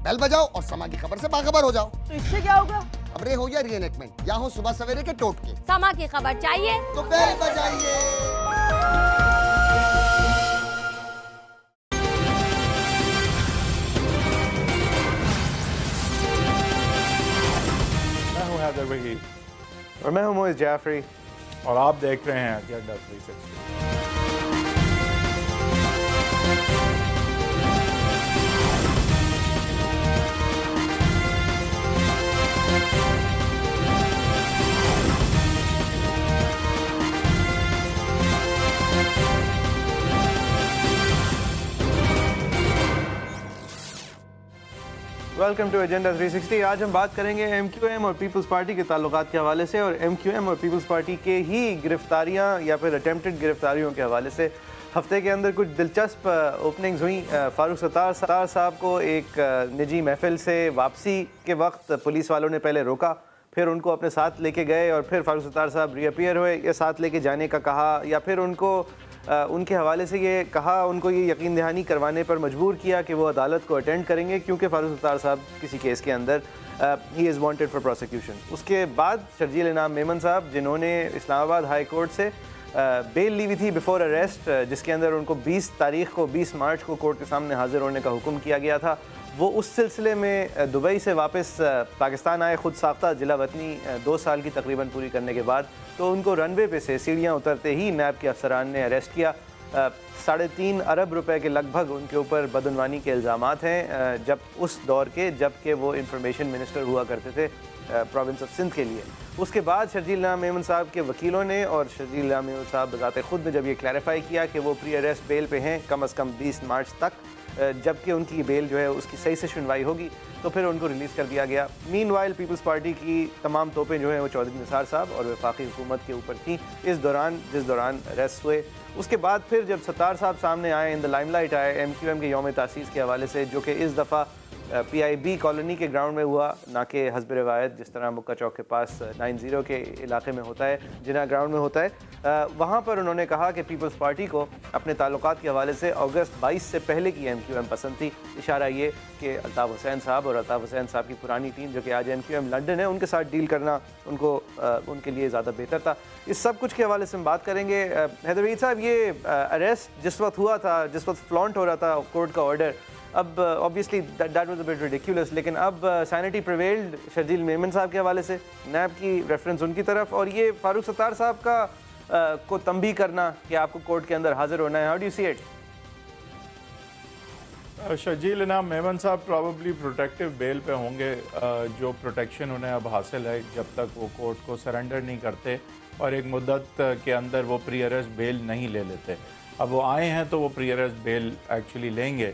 بیل بجاؤ اور سما کی خبر سے باخبر ہو جاؤ. تو اس سے کیا ہوگا؟ خبریں ہو یا ری انیکٹمنٹ یا ہو صبح سویرے کے ٹوٹکے, سما کی خبر چاہیے تو بیل بجائیے. میں ہوں حیدر وحید اور میں ہوں موئز جعفری اور آپ دیکھ رہے ہیں ایجنڈا 360. Welcome to agenda 360. آج ہم بات کریں گے ایم کیو ایم اور پیپلز پارٹی کے تعلقات کے حوالے سے, اور ایم کیو ایم اور پیپلز پارٹی کے ہی گرفتاریاں یا پھر اٹیمپٹڈ گرفتاریوں کے حوالے سے. ہفتے کے اندر کچھ دلچسپ اوپننگز ہوئیں. فاروق ستار صاحب کو ایک نجی محفل سے واپسی کے وقت پولیس والوں نے پہلے روکا, پھر ان کو اپنے ساتھ لے کے گئے, اور پھر فاروق ستار صاحب ری اپیئر ہوئے, یا ساتھ لے کے جانے کا کہا, یا پھر ان کو ان کے حوالے سے یہ کہا, ان کو یہ یقین دہانی کروانے پر مجبور کیا کہ وہ عدالت کو اٹینڈ کریں گے کیونکہ فاروق ستار صاحب کسی کیس کے اندر ہی از وانٹیڈ فار پروسیکیوشن. اس کے بعد شرجیل انعام میمن صاحب, جنہوں نے اسلام آباد ہائی کورٹ سے بیل لی ہوئی تھی بیفور اریسٹ, جس کے اندر ان کو 20 مارچ کو کورٹ کے سامنے حاضر ہونے کا حکم کیا گیا تھا, وہ اس سلسلے میں دبئی سے واپس پاکستان آئے, خود ساختہ جلا وطنی 2 سال کی تقریباً پوری کرنے کے بعد. تو ان کو رن وے پہ سے سیڑھیاں اترتے ہی نیب کے افسران نے اریسٹ کیا. 3.5 ارب روپے کے لگ بھگ ان کے اوپر بدعنوانی کے الزامات ہیں, جب اس دور کے, جب کہ وہ انفارمیشن منسٹر ہوا کرتے تھے پروونس آف سندھ کے لیے. اس کے بعد شرجیل انعام میمن صاحب کے وکیلوں نے اور شرجیل انعام میمن صاحب بذات خود نے جب یہ کلیریفائی کیا کہ وہ پری اریسٹ بیل پہ ہیں کم از کم 20 مارچ تک, جبکہ ان کی بیل جو ہے اس کی صحیح سے سنوائی ہوگی, تو پھر ان کو ریلیز کر دیا گیا. مین وائل پیپلز پارٹی کی تمام توپیں جو ہیں وہ چودھری نثار صاحب اور وفاقی حکومت کے اوپر تھیں اس دوران جس دوران اریسٹ ہوئے. اس کے بعد پھر جب ستار صاحب سامنے آئے, ان دا لائم لائٹ آئے ایم کیو ایم کے یوم تاسیس کے حوالے سے, جو کہ اس دفعہ پی آئی بی کالونی کے گراؤنڈ میں ہوا, نہ کہ حسب روایت جس طرح مکہ چوک کے پاس 90 کے علاقے میں ہوتا ہے, جناح گراؤنڈ میں ہوتا ہے. وہاں پر انہوں نے کہا کہ پیپلز پارٹی کو اپنے تعلقات کے حوالے سے اگست 22 سے پہلے کی ایم کیو ایم پسند تھی. اشارہ یہ کہ الطاف حسین صاحب اور الطاف حسین صاحب کی پرانی ٹیم جو کہ آج ایم کیو ایم لنڈن ہے, ان کے ساتھ ڈیل کرنا ان کو ان کے لیے زیادہ بہتر تھا. اس سب کچھ کے حوالے سے ہم بات کریں گے. حیدر وحید صاحب, یہ اریسٹ جس وقت ہوا تھا, جس وقت فلانٹ ہو رہا تھا کورٹ کا آرڈر, اب obviously that was a bit ridiculous, لیکن اب sanity prevailed شرجیل میمن صاحب کے حوالے سے, نیب کی ریفرنس ان کی طرف, اور یہ فاروق ستار صاحب کا کو تنبیہ کرنا کہ آپ کو کورٹ کے اندر حاضر ہونا ہے. How do you see it? Sharjeel انعام میمن صاحب پرابیبلی پروٹیکٹیو بیل پہ ہوں گے, جو پروٹیکشن انہیں اب حاصل ہے جب تک وہ کورٹ کو سرنڈر نہیں کرتے اور ایک مدت کے اندر وہ پری اریسٹ بیل نہیں لے لیتے. اب وہ آئے ہیں تو وہ پری اریسٹ بیل ایکچولی لیں گے,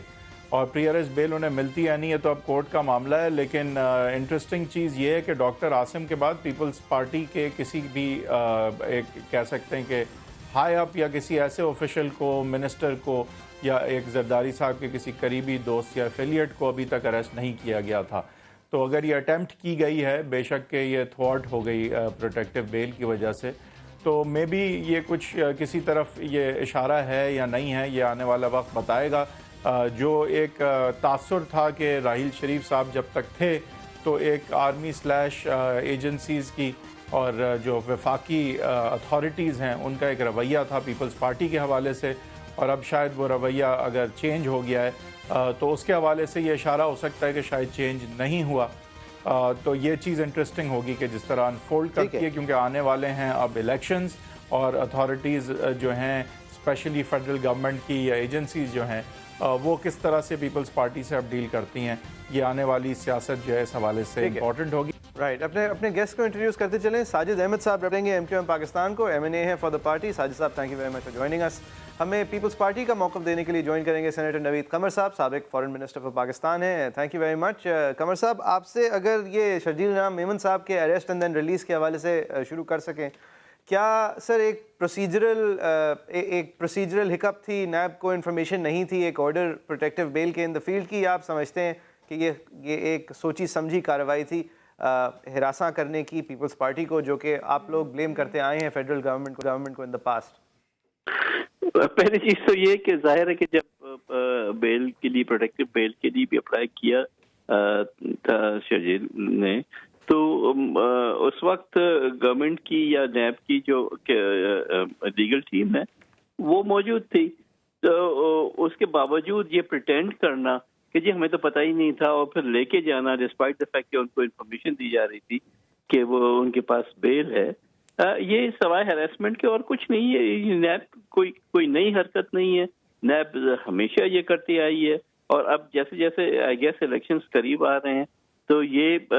اور پری اریسٹ بیل انہیں ملتی ہے نہیں ہے تو اب کورٹ کا معاملہ ہے. لیکن انٹرسٹنگ چیز یہ ہے کہ ڈاکٹر عاصم کے بعد پیپلز پارٹی کے کسی بھی ایک کہہ سکتے ہیں کہ ہائی اپ یا کسی ایسے آفیشل کو, منسٹر کو, یا ایک زرداری صاحب کے کسی قریبی دوست یا ایفیلیٹ کو ابھی تک اریسٹ نہیں کیا گیا تھا. تو اگر یہ اٹیمپٹ کی گئی ہے, بے شک کہ یہ تھوارٹ ہو گئی پروٹیکٹیو بیل کی وجہ سے, تو مے بی یہ کچھ کسی طرف یہ اشارہ ہے یا نہیں ہے, یہ آنے والا وقت بتائے گا. جو ایک تاثر تھا کہ راحیل شریف صاحب جب تک تھے تو ایک آرمی سلیش ایجنسیز کی اور جو وفاقی اتھارٹیز ہیں ان کا ایک رویہ تھا پیپلز پارٹی کے حوالے سے, اور اب شاید وہ رویہ اگر چینج ہو گیا ہے تو اس کے حوالے سے یہ اشارہ ہو سکتا ہے کہ شاید چینج نہیں ہوا. تو یہ چیز انٹرسٹنگ ہوگی کہ جس طرح انفولڈ کرتی ہے, کیونکہ آنے والے ہیں اب الیکشنز, اور اتھارٹیز جو ہیں اسپیشلی فیڈرل گورنمنٹ کی یا ایجنسیز جو ہیں وہ کس طرح سے پیپلز پارٹی سے اب ڈیل کرتی ہیں. یہ آنے والی سیاست جو ہے اس حوالے سے امپورٹنٹ ہوگی. رائٹ, اپنے گیسٹ کو انٹروڈیوس کرتے چلیں. ساجد احمد صاحب رہیں گے ایم کیو ایم پاکستان کو, ایم این اے ہیں فار دا پارٹی. ساجد صاحب thank you very much for joining us. ہمیں پیپلز پارٹی کا موقف دینے کے لیے جوائن کریں گے سینیٹر نوید قمر صاحب, سابق فارن منسٹر فار پاکستان ہیں. تھینک یو ویری مچ. قمر صاحب, آپ سے اگر یہ شرجیل انعام میمن صاحب کے اریسٹ اینڈ دین ریلیز کے حوالے سے شروع کر سکیں, کیا سر ایک پروسیجرل ہکپ تھی, نیب کو انفارمیشن نہیں تھی ایک آرڈر پروٹیکٹیو بیل کے ان دا فیلڈ کی, یا آپ سمجھتے ہیں کہ یہ ایک سوچی سمجھی کارروائی تھی ہراساں کرنے کی پیپلز پارٹی کو, جو کہ آپ لوگ بلیم کرتے آئے ہیں فیڈرل گورنمنٹ کو ان دا پاسٹ؟ پہلی چیز تو یہ کہ ظاہر ہے کہ جب بیل کے لیے, پروٹیکٹیو بیل کے لیے بھی اپلائی کیا تھا شرجیل نے، تو اس وقت گورنمنٹ کی یا نیب کی جو لیگل ٹیم ہے وہ موجود تھی، تو اس کے باوجود یہ پریٹینڈ کرنا کہ جی ہمیں تو پتہ ہی نہیں تھا، اور پھر لے کے جانا ڈسپائٹ دا فیکٹ کہ ان کو انفارمیشن دی جا رہی تھی کہ وہ ان کے پاس بیل ہے، یہ سوائے ہیراسمنٹ کے اور کچھ نہیں ہے. یہ نیب کوئی نئی حرکت نہیں ہے، نیب ہمیشہ یہ کرتی آئی ہے، اور اب جیسے جیسے آئی گیس الیکشنز قریب آ رہے ہیں تو یہ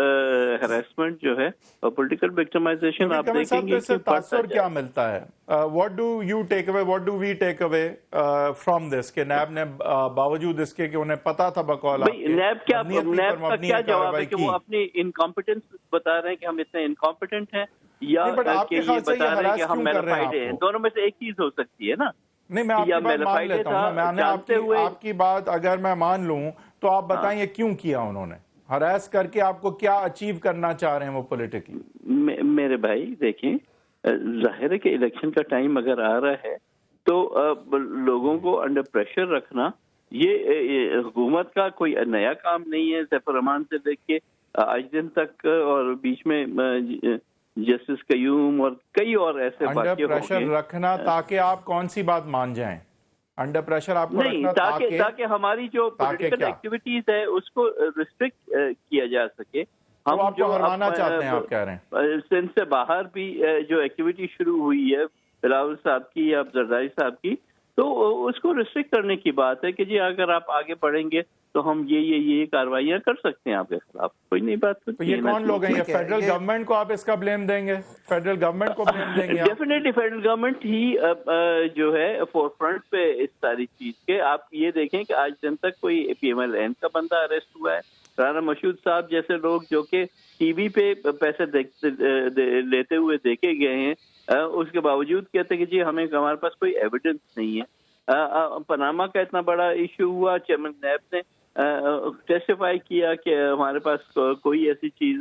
ہراسمنٹ جو ہے اور پولیٹیکل وکٹمائزیشن آپ دیکھیں گے کہ تاثر کیا ملتا ہے. What do you take away, what do we take away from this کہ نیب نے باوجود اس کے کہ انہیں پتا تھا بقول نیب کا کیا جواب ہے کہ وہ اپنی انکمپیٹنس بتا رہے ہیں کہ ہم اتنے انکمپیٹنٹ ہیں، یا کہ یہ بتا رہے ہیں کہ ہم میلافائڈ ہیں؟ دونوں میں سے ایک چیز ہو سکتی ہے نا. نہیں، میں آپ کی بات مان لیتا ہوں، میں نے آپ کی بات اگر میں مان لوں تو آپ بتائیں یہ کیوں کیا انہوں نے ہراس کر کے، آپ کو کیا اچیو کرنا چاہ رہے ہیں وہ پولیٹیکلی؟ میرے بھائی دیکھیں، ظاہر ہے کہ الیکشن کا ٹائم اگر آ رہا ہے تو لوگوں کو انڈر پریشر رکھنا یہ حکومت کا کوئی نیا کام نہیں ہے. سیف الرحمان سے دیکھ کے آج دن تک، اور بیچ میں جسٹس قیوم اور کئی اور ایسے انڈر پریشر رکھنا تاکہ آپ کون سی بات مان جائیں؟ انڈر پریشر آپ کو نہیں، تاکہ ہماری جو پولیٹیکل ایکٹیویٹیز ہے اس کو ریسٹرکٹ کیا جا سکے. ہم آپ کو ہروانا چاہتے ہیں، آپ کہہ رہے ہیں سندھ سے باہر بھی جو ایکٹیویٹی شروع ہوئی ہے بلاول صاحب کی یا زرداری صاحب کی، تو اس کو ریسٹرکٹ کرنے کی بات ہے کہ جی اگر آپ آگے بڑھیں گے تو ہم یہ کارروائیاں کر سکتے ہیں آپ کے خلاف. کوئی نئی بات. تو یہ کون لوگ ہیں؟ یہ فیڈرل گورنمنٹ کو آپ اس کا بلیم دیں گے؟ فیڈرل گورنمنٹ کو بلیم دیں گے؟ ڈیفینیٹلی فیڈرل گورنمنٹ ہی جو ہے فور فرنٹ پہ اس ساری چیز کے. آپ یہ دیکھیں کہ آج دن تک کوئی پی ایم ایل این کا بندہ اریسٹ ہوا ہے. رانا مشہود صاحب جیسے لوگ جو کہ ٹی وی پہ پیسے لیتے ہوئے دیکھے گئے ہیں، اس کے باوجود کہتے کہ جی ہمارے پاس کوئی ایویڈنس نہیں ہے. پاناما کا اتنا بڑا ایشو ہوا، چیئرمین نیب نے ٹیسٹیفائی کیا کہ ہمارے پاس کوئی ایسی چیز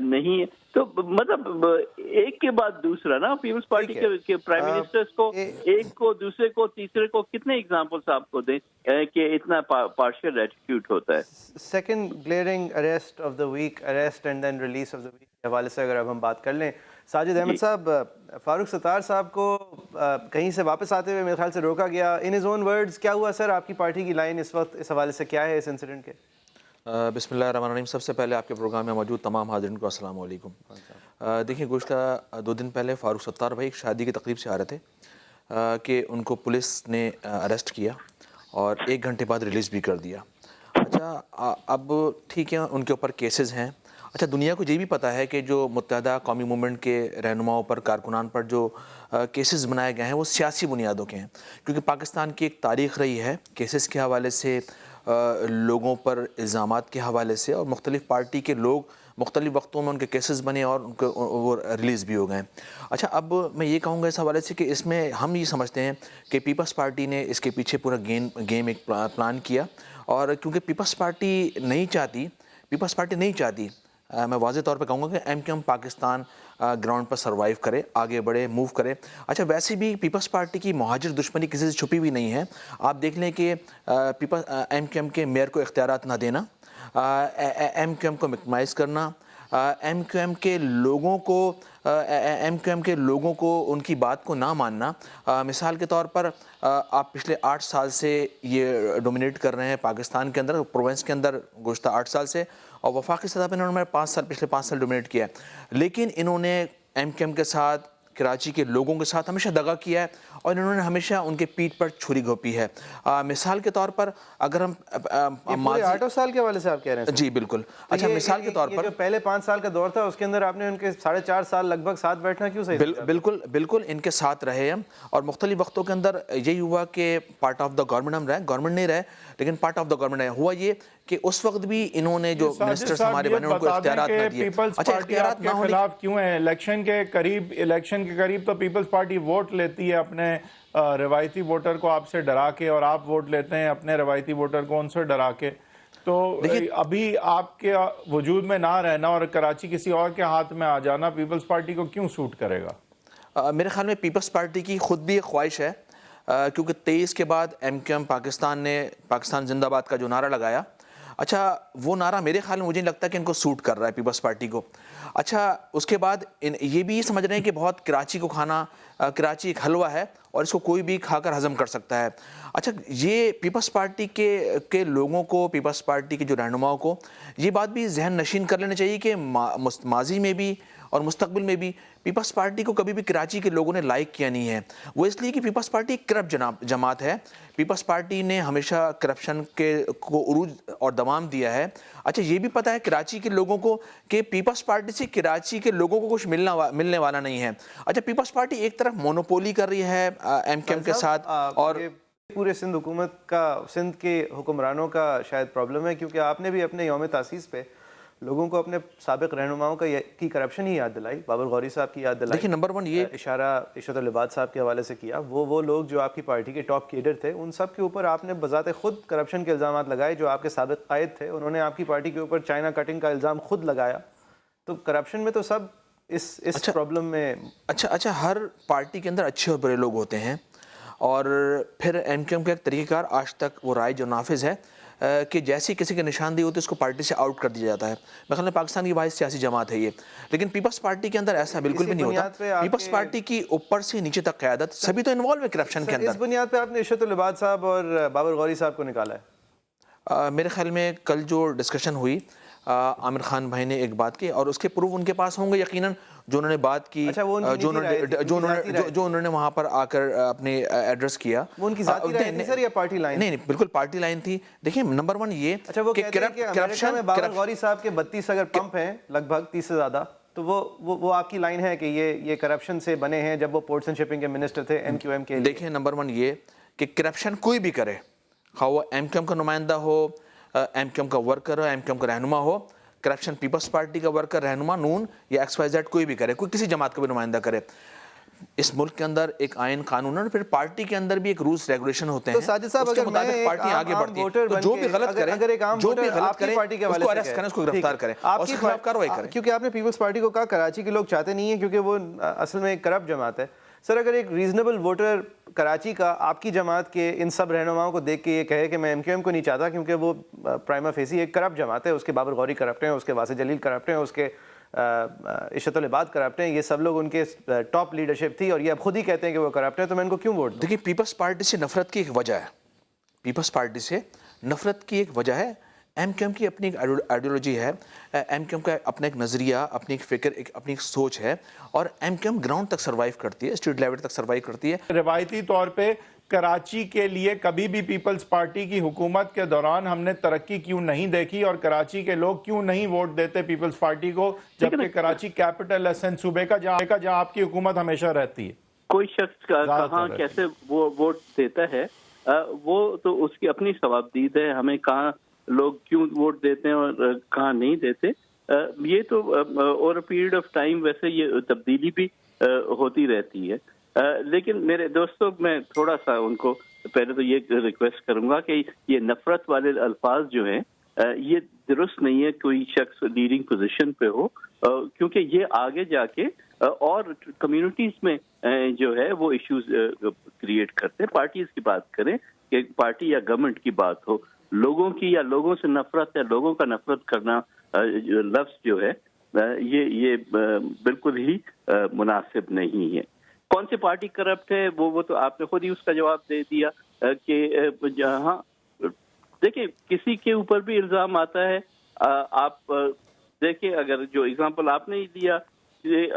نہیں ہے. تو مطلب ایک کے بعد دوسرا نا، پیپلز پارٹی کے پرائم منسٹرز کو ایک کو دوسرے کو تیسرے کو کتنے ایگزامپلس آپ کو دیں کہ اتنا پارشل ایٹیٹیوڈ ہوتا ہے. Second glaring arrest of the week, arrest and then release of the week کے حوالے سے اگر اب ہم بات کر لیں، ساجد احمد صاحب، فاروق ستار صاحب کو کہیں سے واپس آتے ہوئے میرے خیال سے روکا گیا. ان ہز اون ورڈز کیا ہوا سر؟ آپ کی پارٹی کی لائن اس وقت اس حوالے سے کیا ہے اس انسیڈنٹ کے؟ بسم اللہ الرحمن الرحیم. سب سے پہلے آپ کے پروگرام میں موجود تمام حاضرین کو السلام علیکم. دیکھیں، گزشتہ 2 دن پہلے فاروق ستار بھائی ایک شادی کی تقریب سے آ رہے تھے کہ ان کو پولیس نے اریسٹ کیا اور 1 گھنٹے بعد ریلیز بھی کر دیا. اچھا، اب ٹھیک ہے، ان کے اوپر کیسز ہیں. اچھا، دنیا کو یہ بھی پتہ ہے کہ جو متحدہ قومی موومنٹ کے رہنماؤں پر، کارکنان پر جو کیسز بنائے گئے ہیں وہ سیاسی بنیادوں کے ہیں، کیونکہ پاکستان کی ایک تاریخ رہی ہے کیسز کے حوالے سے، لوگوں پر الزامات کے حوالے سے، اور مختلف پارٹی کے لوگ مختلف وقتوں میں ان کے کیسز بنے اور ان کو وہ ریلیز بھی ہو گئے. اچھا، اب میں یہ کہوں گا اس حوالے سے کہ اس میں ہم یہ سمجھتے ہیں کہ پیپلز پارٹی نے اس کے پیچھے پورا گیم ایک پلان کیا، اور کیونکہ پیپلز پارٹی نہیں چاہتی، میں واضح طور پہ کہوں گا کہ ایم کیو ایم پاکستان گراؤنڈ پر سروائیو کرے، آگے بڑھے، موو کرے. اچھا، ویسے بھی پیپلز پارٹی کی مہاجر دشمنی کسی سے چھپی ہوئی نہیں ہے. آپ دیکھ لیں کہ ایم کیو ایم کے میئر کو اختیارات نہ دینا، ایم کیو ایم کو مکمائز کرنا، ایم کیو ایم کے لوگوں کو ان کی بات کو نہ ماننا. مثال کے طور پر آپ پچھلے 8 سال سے یہ ڈومینیٹ کر رہے ہیں پاکستان کے اندر، پروونس کے اندر گزشتہ 8 سال سے، اور وفاقی سطح پہ انہوں نے پچھلے 5 سال ڈومینیٹ کیا ہے. لیکن انہوں نے ایم کیو ایم کے ساتھ، کراچی کے لوگوں کے ساتھ ہمیشہ دغا کیا ہے، اور انہوں نے ہمیشہ ان کے پیٹھ پر چھری گھونپی ہے. مثال کے طور پر اگر ہم 8 سال کے حوالے سے آپ کہہ رہے ہیں؟ جی بالکل. اچھا، مثال کے طور پر جو پہلے 5 سال کا دور تھا اس کے اندر آپ نے ان کے 4.5 سال لگ بھگ ساتھ بیٹھنا کیوں صحیح؟ بالکل ان کے ساتھ رہے ہم، اور مختلف وقتوں کے اندر یہی ہوا کہ پارٹ آف دا گورنمنٹ ہم رہے، گورنمنٹ نہیں رہے لیکن پارٹ آف دا گورنمنٹ رہے. ہوا یہ کہ اس وقت بھی انہوں نے جو منسٹرز ہمارے بنے ان کو اختیارات نہ دیے. اچھا، اختیارات کے خلاف کیوں ہیں؟ الیکشن کے قریب تو پیپلز پارٹی ووٹ لیتی ہے اپنے روایتی ووٹر کو آپ سے ڈرا کے، اور آپ ووٹ لیتے ہیں اپنے روایتی ووٹر کو ان سے ڈرا کے. تو ابھی آپ کے وجود میں نہ رہنا اور کراچی کسی اور کے ہاتھ میں آ جانا پیپلز پارٹی کو کیوں سوٹ کرے گا؟ میرے خیال میں پیپلز پارٹی کی خود بھی ایک خواہش ہے، کیونکہ 23 کے بعد ایم کیو ایم پاکستان نے پاکستان زندہ باد کا جو نعرہ لگایا. اچھا وہ نعرہ میرے خیال میں مجھے نہیں لگتا کہ ان کو سوٹ کر رہا ہے پیپلز پارٹی کو. اچھا اس کے بعد یہ بھی سمجھ رہے ہیں کہ بہت کراچی کو کھانا، کراچی ایک حلوہ ہے اور اس کو کوئی بھی کھا کر ہضم کر سکتا ہے. اچھا یہ پیپلز پارٹی کے لوگوں کو، پیپلز پارٹی کے جو رہنماؤں کو یہ بات بھی ذہن نشین کر لینا چاہیے کہ ماضی میں بھی اور مستقبل میں بھی پیپلز پارٹی کو کبھی بھی کراچی کے لوگوں نے لائک کیا نہیں ہے. وہ اس لیے کہ پیپلز پارٹی ایک کرپٹ جماعت ہے. پیپلز پارٹی نے ہمیشہ کرپشن کو عروج اور دوام دیا ہے. اچھا یہ بھی پتہ ہے کراچی کے لوگوں کو کہ پیپلز پارٹی سے کراچی کے لوگوں کو کچھ ملنے والا نہیں ہے. اچھا پیپلز پارٹی ایک طرف مونوپولی کر رہی ہے ایم کیو ایم کے ساتھ، اور پورے سندھ حکومت کا، سندھ کے حکمرانوں کا شاید پرابلم ہے، کیونکہ آپ نے بھی اپنے یوم تاسیس پہ لوگوں کو اپنے سابق رہنماؤں کی کرپشن ہی یاد دلائی. بابر غوری صاحب کی یاد دلائی. دیکھیں نمبر 1 یہ اشارہ عشرت العباد صاحب کے حوالے سے کیا. وہ لوگ جو آپ کی پارٹی کے ٹاپ کیڈر تھے، ان سب کے اوپر آپ نے بذات خود کرپشن کے الزامات لگائے. جو آپ کے سابق قائد تھے انہوں نے آپ کی پارٹی کے اوپر چائنا کٹنگ کا الزام خود لگایا. تو کرپشن میں تو سب اس پرابلم میں اچھا ہر پارٹی کے اندر اچھے اور برے لوگ ہوتے ہیں، اور پھر ایم کیو ایم کا ایک طریقہ کار آج تک وہ رائے جو نافذ ہے کہ جیسی کسی کی نشاندہی ہوتی ہے اس کو پارٹی سے آؤٹ کر دیا جاتا ہے. میرے خیال میں پاکستان کی واحد سیاسی جماعت ہے یہ. لیکن پیپلز پارٹی کے اندر ایسا بالکل بھی نہیں ہوتا. پیپلز پارٹی کی اوپر سے نیچے تک قیادت سبھی تو انوالو ہے کرپشن کے اندر. اس بنیاد پہ آپ نے عشرت العباد صاحب اور بابر غوری صاحب کو نکالا ہے؟ میرے خیال میں کل جو ڈسکشن ہوئی عامر خان بھائی نے ایک بات کی، اور اس کے پروف ان کے پاس ہوں گے یقیناً، جو انہوں نے بات کی، جو انہوں نے وہاں پر آ کر اپنے ایڈریس کیا. وہ ان کی ذاتی رائے تھی سر یا پارٹی لائن؟ نہیں بالکل پارٹی لائن تھی. دیکھیں نمبر 1 یہ اچھا وہ کہتے ہیں کہ امریکہ میں بابر غوری صاحب کے 32 اگر پمپ ہیں، لگ بھگ 30 سے زیادہ، تو وہ آپ کی لائن ہے کہ یہ کرپشن سے بنے ہیں جب وہ پورٹس اینڈ شپنگ کے منسٹر تھے ایم کیو ایم کے. دیکھیں نمبر 1 یہ کہ کرپشن کوئی بھی کرے، خواہ وہ ایم کیو ایم کا نمائندہ ہو، ایم کیو ایم کا ورکر ہو، ایم کیو ایم کا رہنما ہو، کرپشن پیپلز پارٹی کا ورکر، رہنما، نون یا ایکس وائی زیڈ کوئی بھی کرے، کوئی کسی جماعت کا بھی نمائندہ کرے. اس ملک کے اندر ایک آئین قانون ہے، پھر پارٹی کے اندر بھی ایک رولز ریگولیشن ہوتے ہیں. تو ساجد صاحب اس کے مطابق پارٹی آگے بڑھتی ہے. تو جو بھی غلط کرے، اس کو اریسٹ کریں، اس کو گرفتار کریں، اس کے خلاف کارروائی کریں. کیونکہ آپ نے پیپلز پارٹی کو کہا کراچی کے لوگ چاہتے نہیں ہیں کیونکہ وہ اصل میں ایک کرپٹ جماعت ہے. سر اگر ایک ریزنیبل ووٹر کراچی کا آپ کی جماعت کے ان سب رہنماؤں کو دیکھ کے یہ کہے کہ میں ایم کیو ایم کو نہیں چاہتا کیونکہ وہ پرائما فیسی ایک کرپٹ جماعت ہے، اس کے بابر غوری کرپٹ ہیں، اس کے واسع جلیل کرپٹ ہیں، اس کے عشرت العباد کرپٹ ہیں، یہ سب لوگ ان کے ٹاپ لیڈرشپ تھی، اور یہ اب خود ہی کہتے ہیں کہ وہ کرپٹ ہیں، تو میں ان کو کیوں ووٹ دوں؟ دیکھیے پیپلز پارٹی سے نفرت کی ایک وجہ ہے، پیپلز پارٹی سے نفرت کی ایک وجہ ہے. ایم کیو ایم کی اپنی ایک آئیڈیولوجی ہے، ایم کیو ایم کا اپنا ایک نظریہ، اپنی ایک فکر، اپنی ایک سوچ ہے، اور ایم کیو ایم گراؤنڈ تک سروائیو کرتی ہے، اسٹریٹ لیول تک سروائیو کرتی ہے. روایتی طور پہ کراچی کے لیے کبھی بھی پیپلز پارٹی کی حکومت کے دوران ہم نے ترقی کیوں نہیں دیکھی، اور کراچی کے لوگ کیوں نہیں ووٹ دیتے پیپلز پارٹی کو، جبکہ کراچی کیپٹل ہے سندھ صوبے کا، جہاں آپ کی حکومت ہمیشہ رہتی ہے. کوئی شخص کہاں کیسے وہ ووٹ دیتا ہے وہ تو اس کی اپنی ثوابدید ہے. ہمیں کہاں لوگ کیوں ووٹ دیتے ہیں اور کہاں نہیں دیتے، یہ تو اوور پیریڈ آف ٹائم ویسے یہ تبدیلی بھی ہوتی رہتی ہے. لیکن میرے دوستوں میں تھوڑا سا ان کو پہلے تو یہ ریکویسٹ کروں گا کہ یہ نفرت والے الفاظ جو ہیں یہ درست نہیں ہے کوئی شخص لیڈنگ پوزیشن پہ ہو، کیونکہ یہ آگے جا کے اور کمیونٹیز میں جو ہے وہ ایشوز کریٹ کرتے ہیں. پارٹیز کی بات کریں کہ پارٹی یا گورنمنٹ کی بات ہو، لوگوں کی یا لوگوں سے نفرت یا لوگوں کا نفرت کرنا لفظ جو ہے یہ بالکل ہی مناسب نہیں ہے. کون سی پارٹی کرپٹ ہے وہ تو آپ نے خود ہی اس کا جواب دے دیا کہ جہاں دیکھیں کسی کے اوپر بھی الزام آتا ہے، آپ دیکھیں اگر جو اگزامپل آپ نے دیا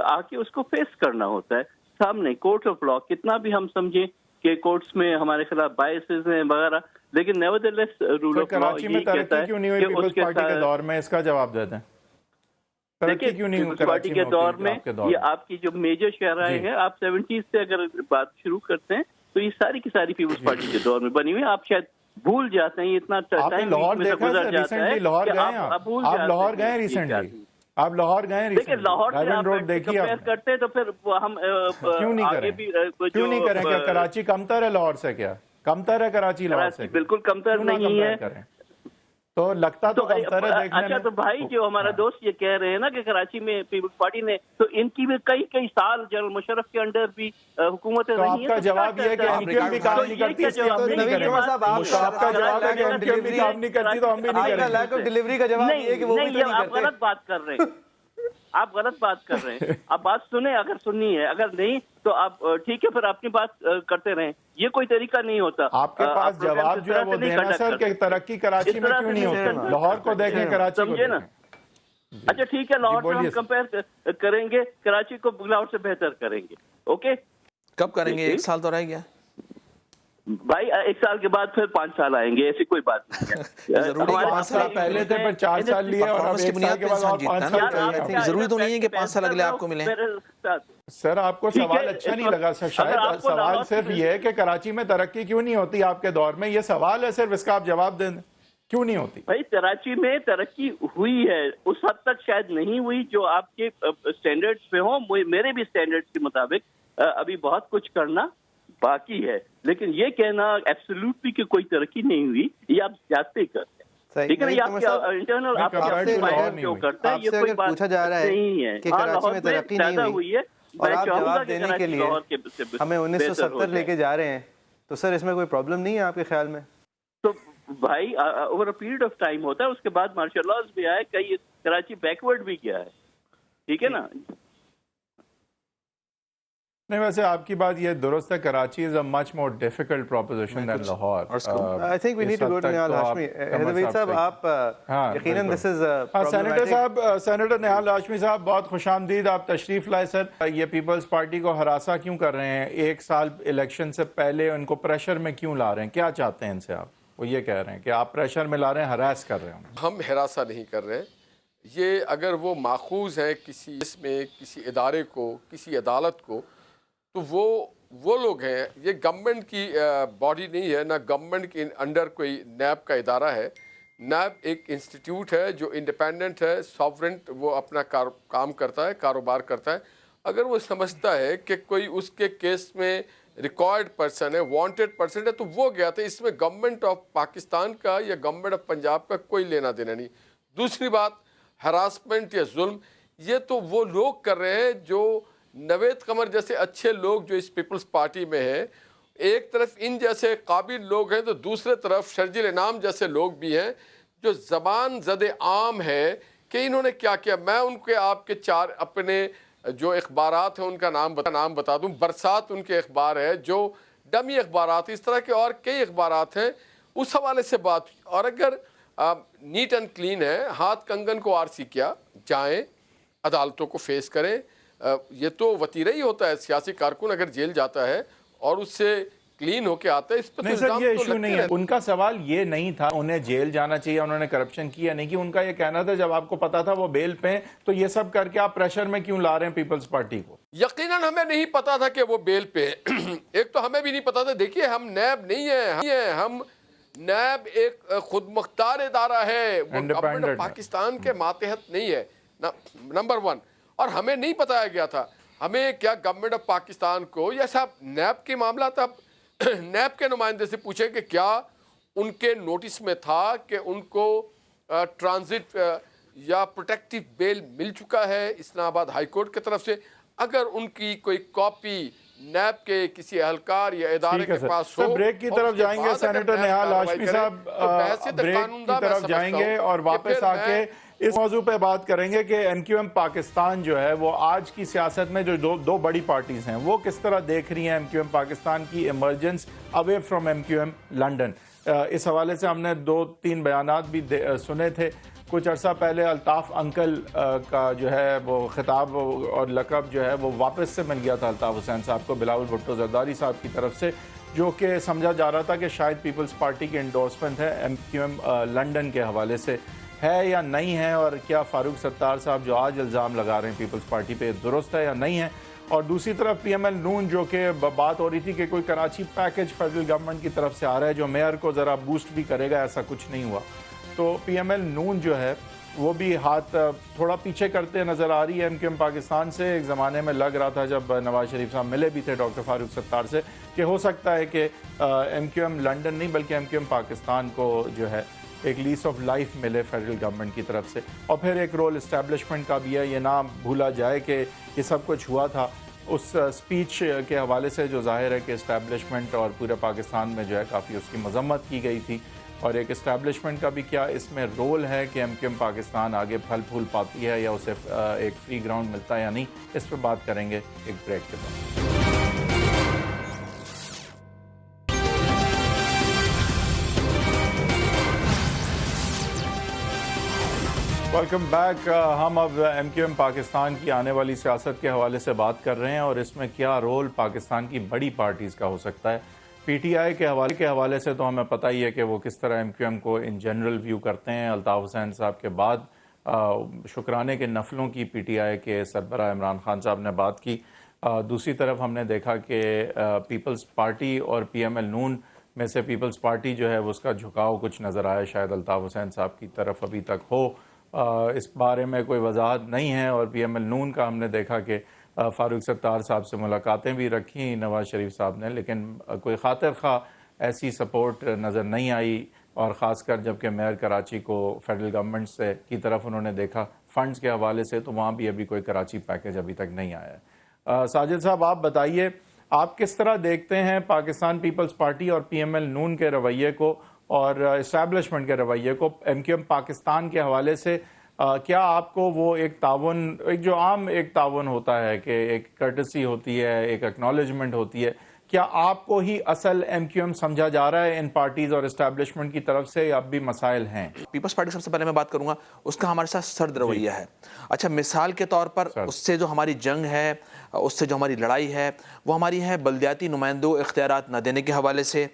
آ کے اس کو فیس کرنا ہوتا ہے سامنے کورٹ آف لا. کتنا بھی ہم سمجھیں کہ کورٹس میں ہمارے خلاف بائسز ہیں وغیرہ، لیکن نیورتھلیس رول آف لا کراچی میں ترقی کیوں نہیں ہوئی پیپلز پارٹی کے دور میں، اس کا جواب دیتے ہیں. دیکھیں پیپلز پارٹی کے دور میں یہ آپ کی جو میجر شہرائیں ہیں، آپ 70s سے اگر بات شروع کرتے ہیں تو یہ ساری کی ساری پیپلز پارٹی کے دور میں بنی ہوئی. آپ شاید بھول جاتے ہیں، اتنا ٹائم گزر جاتا ہے کہ آپ بھول جاتے ہیں. آپ لاہور گئے ریسنٹلی؟ آپ لاہور گئے دیکھیں لاہور سے آپ کمپیئر کرتے ہیں تو پھر ہم کیوں نہیں کریں؟ کیا کراچی کمتر ہے لاہور سے؟ کیا کمتر ہے کراچی لاہور سے؟ بالکل کمتر نہیں ہے. تو لگتا تو کمتر ہے دیکھنے اچھا میں. تو بھائی جو ہمارا دوست یہ کہہ رہے ہیں نا کہ کراچی میں پیپلز پارٹی نے تو ان کی بھی کئی سال جنرل مشرف کے انڈر بھی حکومتیں تو رہی آپ ہیں. کا جواب یہ ہے کہ ایم کیو ایم بھی کام نہیں کرتی اس لیے ہم بھی نہیں کریں گے. آپ کا جواب ہے کہ ایم کیو ایم بھی کام نہیں کرتی تو ہم بھی نہیں کریں گے. لیک آف ڈیلیوری کا جواب یہ ہے کہ وہ بھی تو نہیں آپ کرتے. غلط بات کر رہے ہیں. آپ غلط بات کر رہے ہیں. آپ بات سنیں اگر سننی ہے, اگر نہیں تو آپ ٹھیک ہے پھر اپنی بات کرتے رہیں. یہ کوئی طریقہ نہیں ہوتا. آپ کے پاس جواب جو ہے وہ دینا سر کہ ترقی کراچی میں کیوں نہیں ہوتی. لاہور کو دیکھیں, کراچی کو دیکھیں. اچھا ٹھیک ہے, لاہور سے ہم کمپیئر کریں گے, کراچی کو لاہور سے بہتر کریں گے. اوکے, کب کریں گے؟ 1 سال تو رہ گیا بھائی. 1 سال کے بعد پھر 5 سال آئیں گے, ایسی کوئی بات نہیں ہے. ضروری 5 سال پہلے تھے پھر 4 سال لیے اور اب 1 سال کے بعد اور 5 سال چاہیے. ضروری تو نہیں ہے کہ 5 سال اگلے آپ کو ملیں. سر آپ کو سوال اچھا نہیں لگا سر, شاید سوال صرف یہ ہے کہ کراچی میں ترقی کیوں نہیں ہوتی آپ کے دور میں, یہ سوال ہے صرف, اس کا آپ جواب دیں. کیوں نہیں ہوتی بھائی؟ کراچی میں ترقی ہوئی ہے, اس حد تک شاید نہیں ہوئی جو آپ کے سٹینڈرڈز پہ ہوں. میرے بھی سٹینڈرڈز کے مطابق ابھی بہت کچھ کرنا باقی ہے, لیکن یہ کہنا ایبسولوٹلی کہ کوئی ترقی نہیں ہوئی, یہ آپ زیادتی کرتے ہیں. ٹھیک ہے, یہ آپ کے انٹرنل آپ کے جو کرتا ہے, یہ کوئی بات پوچھا جا رہا نہیں ہے. کہ کراچی میں ترقی نہیں ہوئی ہے, اور میں آپ چاہوں گا جواب کہ دینے کے لیے ہمیں 1970 لے کے جا رہے ہیں, تو سر اس میں کوئی پرابلم نہیں ہے آپ کے خیال میں؟ تو بھائی over a period of time ہوتا ہے, اس کے بعد مارشل لاز بھی آئے, کئی کراچی بیکورڈ بھی گیا ہے. ٹھیک ہے نا. نہیں ویسے آپ کی بات یہ درست ہے, Karachi is a much more difficult proposition than Lahore. I think we need to go to Nihal Hashmi. حیدروید صاحب آپ یقیناً this is سینیٹر صاحب, سینیٹر نہال ہاشمی صاحب بہت خوش آمدید, آپ تشریف لائے سر. یہ پیپلز پارٹی کو ہراساں کیوں کر رہے ہیں 1 سال الیکشن سے پہلے, ان کو پریشر میں کیوں لا رہے ہیں, کیا چاہتے ہیں ان سے آپ؟ وہ یہ کہہ رہے ہیں کہ آپ پریشر میں لا رہے ہیں, ہراس کر رہے ہیں. ہم ہراساں نہیں کر رہے ہیں. یہ اگر وہ ماخوذ ہے کسی اس میں کسی ادارے کو, کسی عدالت کو, تو وہ لوگ ہیں. یہ گورنمنٹ کی باڈی نہیں ہے, نہ گورنمنٹ کے انڈر کوئی نیب کا ادارہ ہے. نیب ایک انسٹیٹیوٹ ہے جو انڈیپینڈنٹ ہے, ساورنٹ, وہ اپنا کام کرتا ہے, کاروبار کرتا ہے. اگر وہ سمجھتا ہے کہ کوئی اس کے کیس میں ریکارڈ پرسن ہے, وانٹڈ پرسن ہے, تو وہ گیا تھا. اس میں گورنمنٹ آف پاکستان کا یا گورنمنٹ آف پنجاب کا کوئی لینا دینا نہیں. دوسری بات, ہراسمنٹ یا ظلم, یہ تو وہ لوگ کر رہے ہیں جو نوید قمر جیسے اچھے لوگ جو اس پیپلز پارٹی میں ہیں. ایک طرف ان جیسے قابل لوگ ہیں, تو دوسرے طرف شرجیل انعام جیسے لوگ بھی ہیں جو زبان زد عام ہے کہ انہوں نے کیا کیا. میں ان کے آپ کے 4 اپنے جو اخبارات ہیں ان کا نام بتا دوں. برسات ان کے اخبار ہے جو ڈمی اخبارات, اس طرح کے اور کئی اخبارات ہیں. اس حوالے سے بات, اور اگر نیٹ اینڈ کلین ہے, ہاتھ کنگن کو آرسی کیا, جائیں عدالتوں کو فیس کریں. یہ تو وطیرہ ہی ہوتا ہے, سیاسی کارکن اگر جیل جاتا ہے اور اس سے کلین ہو کے آتا ہے, اس پر نہیں سر یہ ایشو نہیں ہے. ان کا سوال یہ نہیں تھا انہیں جیل جانا چاہیے, انہوں نے کرپشن کیا نہیں, کہ ان کا یہ کہنا تھا جب آپ کو پتا تھا وہ بیل پہ ہیں تو یہ سب کر کے آپ پریشر میں کیوں لا رہے ہیں پیپلز پارٹی کو؟ یقیناً ہمیں نہیں پتا تھا کہ وہ بیل پہ ہیں. ایک تو ہمیں بھی نہیں پتا تھا. دیکھیے ہم نیب نہیں ہیں, ہم نیب ایک خود مختار ادارہ ہے, وہ گورنمنٹ آف پاکستان کے ماتحت نہیں ہے, نمبر 1. اور ہمیں نہیں بتایا گیا تھا. ہمیں کیا گورنمنٹ آف پاکستان کو, یا صاحب نیب کے معاملات آپ نیب کے نمائندے سے پوچھیں کہ کیا ان کے نوٹس میں تھا کہ ان کو ٹرانزٹ یا پروٹیکٹیو بیل مل چکا ہے اسلام آباد ہائی کورٹ کی طرف سے. اگر ان کی کوئی کاپی نیب کے کسی اہلکار یا ادارے کے پاس ہو. بریک کی طرف جائیں گے سینیٹر نہال ہاشمی صاحب, بریک کی طرف جائیں گے اور واپس آ کے اس موضوع پہ بات کریں گے کہ این کیو ایم پاکستان جو ہے وہ آج کی سیاست میں جو دو بڑی پارٹیز ہیں وہ کس طرح دیکھ رہی ہیں ایم کیو ایم پاکستان کی emergence away from M Q M London. اس حوالے سے ہم نے 2-3 بیانات بھی سنے تھے. کچھ عرصہ پہلے الطاف انکل کا جو ہے وہ خطاب اور لقب جو ہے وہ واپس سے مل گیا تھا الطاف حسین صاحب کو بلاول بھٹو زرداری صاحب کی طرف سے, جو کہ سمجھا جا رہا تھا کہ شاید پیپلز پارٹی کی انڈورسمنٹ ہے ایم کیو ایم لنڈن کے حوالے سے. ہے یا نہیں ہے, اور کیا فاروق ستار صاحب جو آج الزام لگا رہے ہیں پیپلز پارٹی پہ درست ہے یا نہیں ہے؟ اور دوسری طرف پی ایم ایل نون جو کہ بات ہو رہی تھی کہ کوئی کراچی پیکج فیڈرل گورنمنٹ کی طرف سے آ رہا ہے جو میئر کو ذرا بوسٹ بھی کرے گا, ایسا کچھ نہیں ہوا. تو پی ایم ایل نون جو ہے وہ بھی ہاتھ تھوڑا پیچھے کرتے نظر آ رہی ہے ایم کیو ایم پاکستان سے. ایک زمانے میں لگ رہا تھا جب نواز شریف صاحب ملے بھی تھے ڈاکٹر فاروق ستار سے کہ ہو سکتا ہے کہ ایم کیو ایم لنڈن نہیں بلکہ ایم کیو ایم پاکستان کو جو ہے ایک لیس آف لائف ملے فیڈرل گورنمنٹ کی طرف سے. اور پھر ایک رول اسٹیبلشمنٹ کا بھی ہے. یہ نہ بھولا جائے کہ یہ سب کچھ ہوا تھا اس اسپیچ کے حوالے سے جو ظاہر ہے کہ اسٹیبلشمنٹ اور پورے پاکستان میں جو ہے کافی اس کی مذمت کی گئی تھی. اور ایک اسٹیبلشمنٹ کا بھی کیا اس میں رول ہے کہ ایم کیو ایم پاکستان آگے پھل پھول پاتی ہے یا اسے ایک فری گراؤنڈ ملتا ہے یا نہیں, اس پہ بات کریں گے ایک بریک کے بعد. Welcome back. ہم اب ایم کیو ایم پاکستان کی آنے والی سیاست کے حوالے سے بات کر رہے ہیں اور اس میں کیا رول پاکستان کی بڑی پارٹیز کا ہو سکتا ہے. پی ٹی آئی کے حوالے سے تو ہمیں پتہ ہی ہے کہ وہ کس طرح ایم کیو ایم کو ان جنرل ویو کرتے ہیں. الطاف حسین صاحب کے بعد شکرانے کے نفلوں کی پی ٹی آئی کے سربراہ عمران خان صاحب نے بات کی. دوسری طرف ہم نے دیکھا کہ پیپلز پارٹی اور پی ایم ایل نون میں سے پیپلز پارٹی جو ہے اس کا جھکاؤ کچھ نظر آیا, شاید الطاف حسین صاحب کی طرف ابھی تک ہو. اس بارے میں کوئی وضاحت نہیں ہے. اور پی ایم ایل نون کا ہم نے دیکھا کہ فاروق ستار صاحب سے ملاقاتیں بھی رکھی نواز شریف صاحب نے, لیکن کوئی خاطر خواہ ایسی سپورٹ نظر نہیں آئی. اور خاص کر جب کہ میئر کراچی کو فیڈرل گورنمنٹ سے کی طرف انہوں نے دیکھا فنڈز کے حوالے سے, تو وہاں بھی ابھی کوئی کراچی پیکج ابھی تک نہیں آیا ہے. ساجد صاحب آپ بتائیے, آپ کس طرح دیکھتے ہیں پاکستان پیپلز پارٹی اور پی ایم ایل نون کے رویے کو اور اسٹیبلشمنٹ کے رویے کو ایم کیو ایم پاکستان کے حوالے سے؟ کیا آپ کو وہ ایک تعاون, ایک جو عام ایک تعاون ہوتا ہے کہ ایک کرٹسی ہوتی ہے, ایک ایکنالجمنٹ ہوتی ہے, کیا آپ کو ہی اصل ایم کیو ایم سمجھا جا رہا ہے ان پارٹیز اور اسٹیبلشمنٹ کی طرف سے, اب بھی مسائل ہیں؟ پیپلز پارٹی سب سے پہلے میں بات کروں گا, اس کا ہمارے ساتھ سرد رویہ ہے. اچھا, مثال کے طور پر اس سے جو ہماری جنگ ہے, اس سے جو ہماری لڑائی ہے, وہ ہماری ہے بلدیاتی نمائندوں اختیارات نہ دینے کے حوالے سے,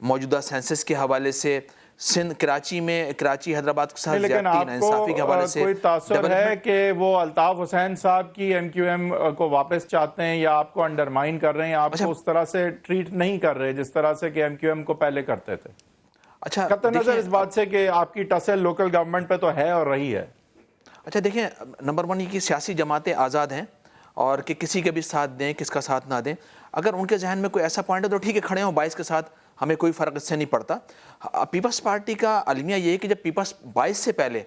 موجودہ سینسس کے حوالے سے, سندھ کراچی میں کراچی حیدرآباد کے ساتھ زیادتی ناانصافی کے حوالے سے. کوئی تاثر ہے کہ وہ الطاف حسین صاحب کی ایم کیو ایم کو واپس چاہتے ہیں یا آپ کو انڈرمائن کر رہے ہیں, آپ کو اس طرح سے ٹریٹ نہیں کر رہے جس طرح سے کہ ایم کیو ایم کو پہلے کرتے تھے؟ اچھا, قطع نظر اس بات سے کہ آپ کی ٹسل لوکل گورنمنٹ پہ تو ہے اور رہی ہے. اچھا دیکھیں, نمبر 1 یہ کہ سیاسی جماعتیں آزاد ہیں اور کہ کسی کے بھی ساتھ دیں, کس کا ساتھ نہ دیں. اگر ان کے ذہن میں کوئی ایسا پوائنٹ ہے تو ٹھیک ہے, کھڑے ہوں 22 کے ساتھ, ہمیں کوئی فرق اس سے نہیں پڑتا. پیپلز پارٹی کا المیہ یہ ہے کہ جب پیپلز 22 سے پہلے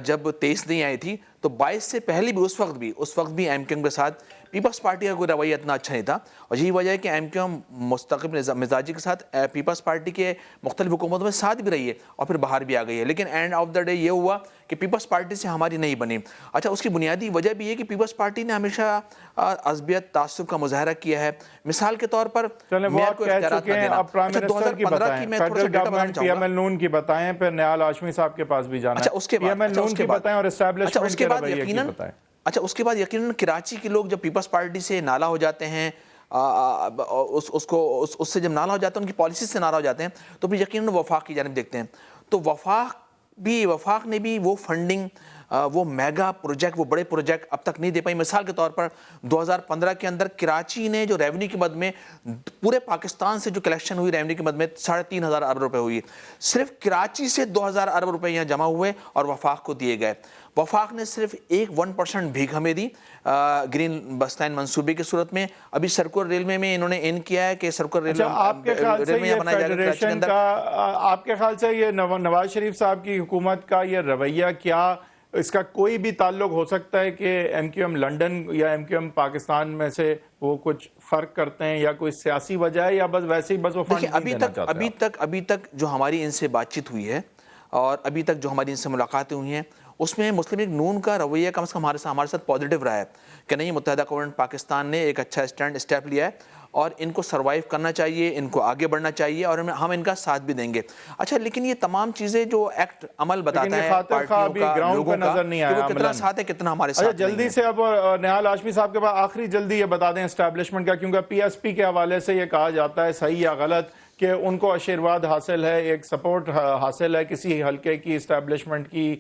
جب 23 نہیں آئی تھی تو 22 سے پہلے بھی اس وقت بھی ایم کیو ایم کے ساتھ پیپلز پارٹی کا کوئی رویہ اتنا اچھا نہیں تھا. اور یہی وجہ ہے کہ ایم کیو ایم مستقل مزاجی کے ساتھ پیپلز پارٹی کے مختلف حکومتوں میں ساتھ بھی رہی ہے اور پھر باہر بھی آ گئی ہے. لیکن اینڈ آف دا ڈے یہ ہوا کہ پیپلز پارٹی سے ہماری نہیں بنی. اچھا, اس کی بنیادی وجہ بھی یہ کہ پیپلز پارٹی نے ہمیشہ عصبیت تعصب کا مظاہرہ کیا ہے. مثال کے طور پر میئر کو اختیارات نہ دینا. اب پرائم منسٹر کی بتائیں, federal government P M L نون کی بتائیں, پھر نیال ہاشمی صاحب کے پاس بھی جانا ہے, پی ایم ایل نون کی بتائیں اور اسٹیبلشمنٹ کے رویے کی بتائیں. اچھا, اس کے بعد یقیناً کراچی کے لوگ جب پیپلز پارٹی سے نالا ہو جاتے ہیں, اس سے جب نالا ہو جاتے ہیں, ان کی پالیسیز سے نالا ہو جاتے ہیں, تو پھر یقیناً وفاق کی جانب دیکھتے ہیں. تو وفاق نے بھی وہ فنڈنگ, وہ میگا پروجیکٹ, وہ بڑے پروجیکٹ اب تک نہیں دے پائی. مثال کے طور پر 2015 کے اندر کراچی نے جو ریونیو کی مد میں پورے پاکستان سے جو کلیکشن ہوئی ریونیو کی مد میں 3,500 ارب روپے ہوئی, صرف کراچی سے 2,000 ارب روپے یہاں جمع ہوئے اور وفاق کو دیے گئے. وفاق نے صرف 1% بھیک ہمیں دی گرین بس لائن منصوبے کی صورت میں. ابھی سرکول ریلوے میں انہوں نے ان کیا ہے کہ سرکول ریلوے آپ کے خیال سے یہ فیڈریشن کا, آپ کے خیال سے یہ نواز شریف صاحب کی حکومت کا یہ رویہ, کیا اس کا کوئی بھی تعلق ہو سکتا ہے کہ ایم کیو ایم لنڈن یا ایم کیو ایم پاکستان میں سے وہ کچھ فرق کرتے ہیں, یا کوئی سیاسی وجہ ہے, یا بس ویسے ہی بس وہ فنڈ نہیں دینا چاہتے ہیں؟ ابھی تک جو ہماری ان سے بات چیت ہوئی ہے اور ابھی تک جو ہماری ان سے ملاقاتیں ہوئی ہیں, اس میں مسلم لیگ نون کا رویہ کم از کم ہمارے ساتھ پازیٹیو رہا ہے کہ نہیں, متحدہ گورنمنٹ پاکستان نے ایک اچھا اسٹیپ لیا ہے اور ان کو سروائیو کرنا چاہیے, ان کو آگے بڑھنا چاہیے اور ہم ان کا ساتھ بھی دیں گے. اچھا, لیکن یہ تمام چیزیں جو ایکٹ عمل بتاتا ہے پارٹیوں کا, لوگوں کا, کہ وہ کتنا ساتھ ہے, کتنا ہمارے ساتھ. جلدی سے اب نیال ہاشمی صاحب کے بعد آخری جلدی یہ بتا دیں اسٹیبلشمنٹ کا, کیونکہ پی ایس پی کے حوالے سے یہ کہا جاتا ہے, صحیح یا غلط, کہ ان کو آشیرواد حاصل ہے, ایک سپورٹ حاصل ہے کسی حلقے کی اسٹیبلشمنٹ کی,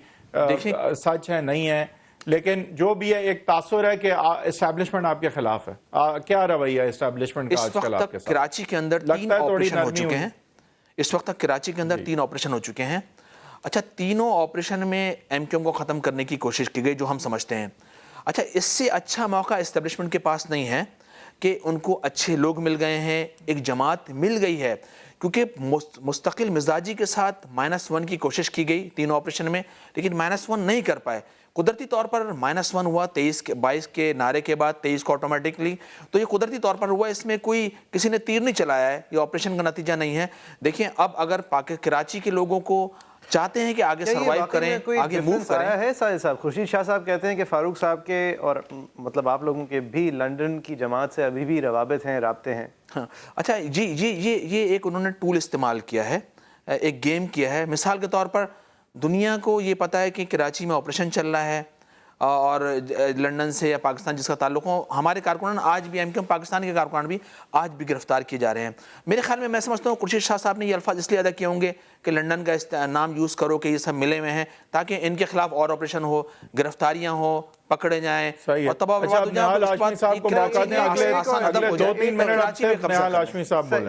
سچ ہے نہیں ہے, لیکن جو بھی ہے ایک تاثر ہے کہ اسٹیبلشمنٹ آپ کے خلاف ہے. کیا رویہ ہے اسٹیبلشمنٹ کا آج کل آپ کے ساتھ؟ کراچی کے اندر 3 آپریشن ہو چکے ہیں. اس وقت تک کراچی کے اندر 3 آپریشن ہو چکے ہیں. اچھا, تینوں آپریشن میں ایم کیو ایم کو ختم کرنے کی کوشش کی گئی, جو ہم سمجھتے ہیں. اچھا, اس سے اچھا موقع اسٹیبلشمنٹ کے پاس نہیں ہے کہ ان کو اچھے لوگ مل گئے ہیں, ایک جماعت مل گئی ہے. کیونکہ مستقل مزاجی کے ساتھ -1 کی کوشش کی گئی 3 آپریشن میں، لیکن -1 نہیں کر پائے. قدرتی طور پر -1 ہوا 22 کے نعرے کے بعد 23 کو آٹومیٹکلی. تو یہ قدرتی طور پر ہوا، اس میں کوئی کسی نے تیر نہیں چلایا ہے، یہ آپریشن کا نتیجہ نہیں ہے. دیکھیں اب اگر کراچی کے لوگوں کو چاہتے ہیں کہ آگے سروائیو کریں، آگے موو کریں. ہے ساجد صاحب، خورشید شاہ صاحب کہتے ہیں کہ فاروق صاحب کے اور مطلب آپ لوگوں کے بھی لنڈن کی جماعت سے ابھی بھی روابط ہیں، رابطے ہیں. ہاں اچھا جی یہ ایک انہوں نے ٹول استعمال کیا ہے، ایک گیم کیا ہے. مثال کے طور پر دنیا کو یہ پتہ ہے کہ کراچی میں آپریشن چل رہا ہے اور لندن سے یا پاکستان جس کا تعلق ہو، ہمارے کارکنان آج بھی ایم کیو ایم پاکستان کے کارکنان بھی آج بھی گرفتار کیے جا رہے ہیں. میرے خیال میں سمجھتا ہوں خورشید شاہ صاحب نے یہ الفاظ اس لیے ادا کیے ہوں گے کہ لندن کا نام یوز کرو کہ یہ سب ملے ہوئے ہیں، تاکہ ان کے خلاف اور آپریشن ہو، گرفتاریاں ہو، پکڑے جائیں اور تباہ برباد ہو جائیں.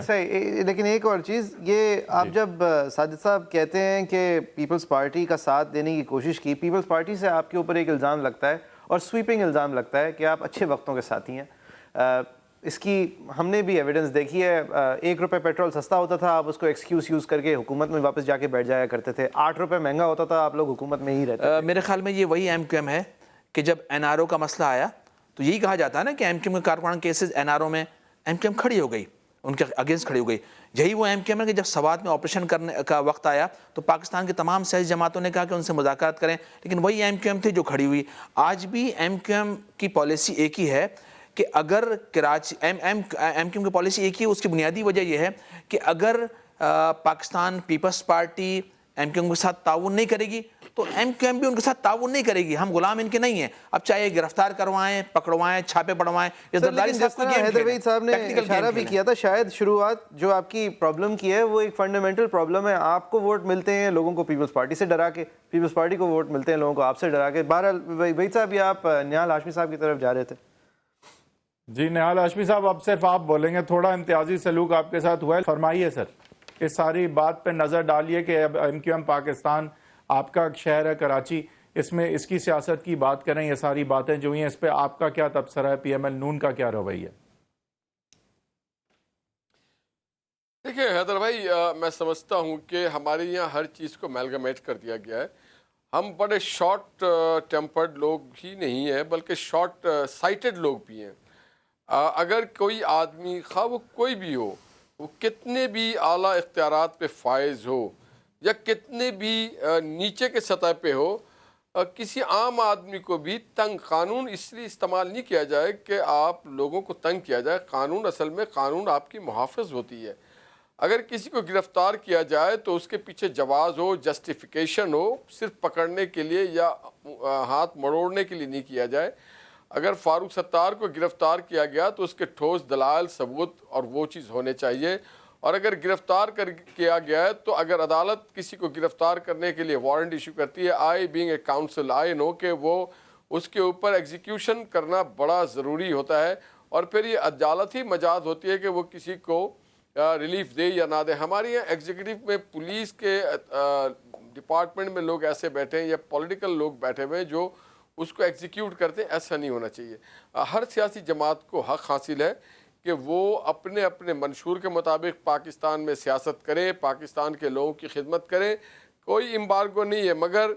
صحیح. لیکن ایک اور چیز، یہ آپ جب ساجد صاحب کہتے ہیں کہ پیپلز پارٹی کا ساتھ دینے کی کوشش کی، پیپلز پارٹی سے آپ کے اوپر ایک الزام لگتا ہے اور سویپنگ الزام لگتا ہے کہ آپ اچھے وقتوں کے ساتھی ہیں. اس کی ہم نے بھی ایویڈنس دیکھی ہے. 1 روپے پیٹرول سستا ہوتا تھا، آپ اس کو ایکسکیوز یوز کر کے حکومت میں واپس جا کے بیٹھ جایا کرتے تھے. 8 روپے مہنگا ہوتا تھا، آپ لوگ حکومت میں ہی رہتے تھے. میرے خیال میں یہ وہی ایم کیو ایم ہے کہ جب این آر او کا مسئلہ آیا تو یہی کہا جاتا ہے نا کہ ایم کیو ایم کے کارکنان کیسز این آر او میں ایم کیو ایم کھڑی ہو گئی، ان کے اگینسٹ کھڑی ہو گئی. یہی وہ ایم کیو ایم ہے کہ جب سوات میں آپریشن کرنے کا وقت آیا تو پاکستان کی تمام سیاسی جماعتوں نے کہا کہ ان سے مذاکرات کریں، لیکن وہی ایم کیو ایم تھی جو کھڑی ہوئی. آج بھی ایم کیو ایم کی پالیسی ایک ہی ہے کہ اگر کراچی ایم کیو ایم کی پالیسی ایک ہی ہے. اس کی بنیادی وجہ یہ ہے کہ اگر Pakistan Peoples Party M Q M کے ساتھ تعاون نہیں کرے گی تو ایم کیو ایم بھی ان کے ساتھ تعاون نہیں کرے گی. ہم غلام ان کے نہیں ہیں. اب چاہے گرفتار کروائیں، پکڑوائیں، چھاپے پڑوائیں. حیدر وحید صاحب نے اشارہ بھی کیا تھا، شاید شروعات جو آپ کی پرابلم کی ہے وہ ایک فنڈامنٹل پرابلم ہے. آپ کو ووٹ ملتے ہیں لوگوں کو پیپلز پارٹی سے ڈرا کے، پیپلز پارٹی کو ووٹ ملتے ہیں لوگوں کو آپ سے ڈرا کے. بہرحال وحید صاحب، یہ آپ نہال ہاشمی صاحب کی طرف جا رہے تھے. جی نہال ہاشمی صاحب، اب صرف آپ بولیں گے. تھوڑا امتیازی سلوک آپ کے ساتھ ہوا ہے، فرمائیے سر. اس ساری بات پہ نظر ڈالیے کہ اب ایم کیو ایم پاکستان، آپ کا شہر ہے کراچی، اس میں اس کی سیاست کی بات کریں. یہ ساری باتیں جو ہیں اس پہ آپ کا کیا تبصرہ ہے؟ پی ایم ایل نون کا کیا رویہ؟ دیکھیں حیدر بھائی، میں سمجھتا ہوں کہ ہمارے یہاں ہر چیز کو میلگمیٹ کر دیا گیا ہے. ہم بڑے شارٹ ٹیمپرڈ لوگ ہی نہیں ہیں بلکہ شارٹ سائٹڈ لوگ بھی ہیں. اگر کوئی آدمی، خواہ وہ کوئی بھی ہو، وہ کتنے بھی اعلیٰ اختیارات پہ فائز ہو یا کتنے بھی نیچے کے سطح پہ ہو، کسی عام آدمی کو بھی تنگ قانون اس لیے استعمال نہیں کیا جائے کہ آپ لوگوں کو تنگ کیا جائے. قانون اصل میں قانون آپ کی محافظ ہوتی ہے. اگر کسی کو گرفتار کیا جائے تو اس کے پیچھے جواز ہو، جسٹیفیکیشن ہو، صرف پکڑنے کے لیے یا ہاتھ مڑوڑنے کے لیے نہیں کیا جائے. اگر فاروق ستار کو گرفتار کیا گیا تو اس کے ٹھوس دلائل، ثبوت اور وہ چیز ہونے چاہیے. اور اگر گرفتار کیا گیا ہے تو اگر عدالت کسی کو گرفتار کرنے کے لیے وارنٹ ایشو کرتی ہے، آئی بینگ اے کاؤنسل آئی نو کہ وہ اس کے اوپر ایگزیکیوشن کرنا بڑا ضروری ہوتا ہے. اور پھر یہ عدالت ہی مجاز ہوتی ہے کہ وہ کسی کو ریلیف دے یا نہ دے. ہمارے یہاں ایگزیکٹو میں پولیس کے ڈپارٹمنٹ میں لوگ ایسے بیٹھے ہیں یا پولیٹیکل لوگ بیٹھے ہوئے ہیں جو اس کو ایگزیکیوٹ کرتے ہیں. ایسا نہیں ہونا چاہیے. ہر سیاسی جماعت کو حق حاصل ہے کہ وہ اپنے اپنے منشور کے مطابق پاکستان میں سیاست کرے، پاکستان کے لوگوں کی خدمت کرے. کوئی امبارگو نہیں ہے، مگر